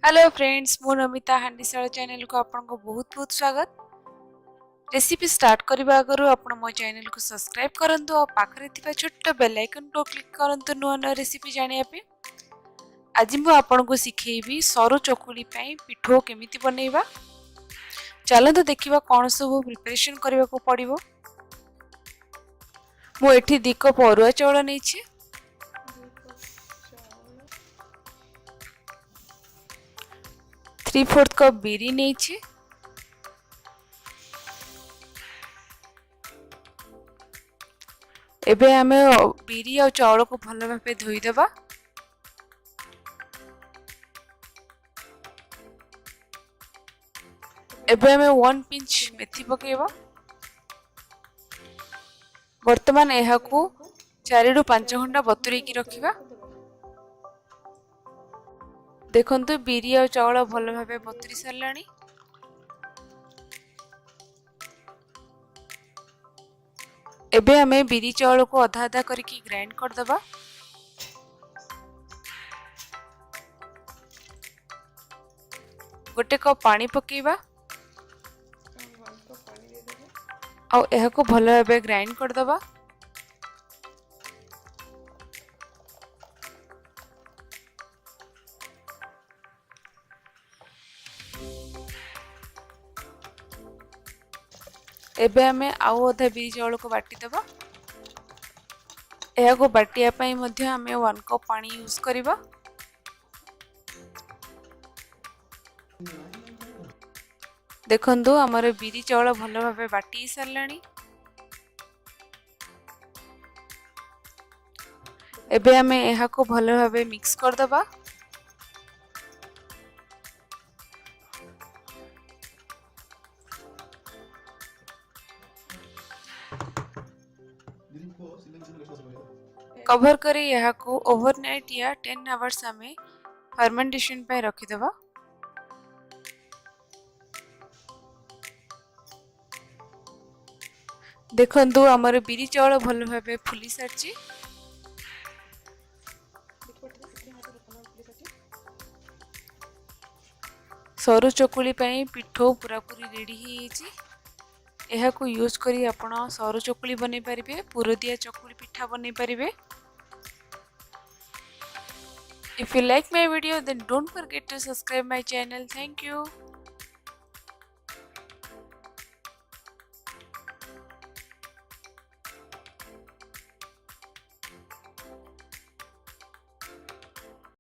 Hello friends मु Namita हांडीशाला channel को आपको बहुत बहुत स्वागत। रेसिपी स्टार्ट करने आगु आपण मो चैनल को सब्सक्राइब करंतु और पाखरे थिबा छोट बेल आइकन को क्लिक करंतु नुआ नुआ रेसिपी जानिया पे। आज मु आपण को सिखेबी सरू चकुली पई पिठो केमिति बनेइबा। चलंतु देखिबा कोन सब प्रिपरेशन करबा को पड़िबो। मु एठी 2 कप अरुआ चाउल नेछि, 3/4 कप बिरी नेछि, एबे आमे बिरी और चाउल को भल भाबे धोई देबा। एबे आमे 1 पिंच मेथी पकेबा। वर्तमान एहा को 4 रु 5 घंटा बतुरे की रखिबा। देखंतु बिरी और चाउल भल भाबे बतुरी सरलानी। एबे हमें बिरी चाउल को आधा आधा करके ग्राइंड कर दबा। गोटे कप पानी पकेबा और एहा को भल भाबे ग्राइंड कर दबा। एबे हमें आउ अधा बिरी चाउल को बाटी दबा। एहा को बाटिया पई मध्ये हमें 1 कप पानी यूज करिबा। देखंतु हमर बिरी चाउल भल भाबे बाटी सरलानी। एबे हमें एहा को भल भाबे मिक्स कर दबा। कवर करी यहा को ओवरनाइट या 10 आवर्स हमें फर्मेंटेशन पे रखी देबा। देखंतु हमर बिरी चाउल भल भाबे फुली सरची। सरू चकुली पई पिठो पूरा पूरी रेडी ही छी। एहा को यूज करी आपण सरू चकुली बनै परिबे, पुरो दिया चकुली पिठा बनै परिबे। If you like my video then don't forget to subscribe my channel. Thank you.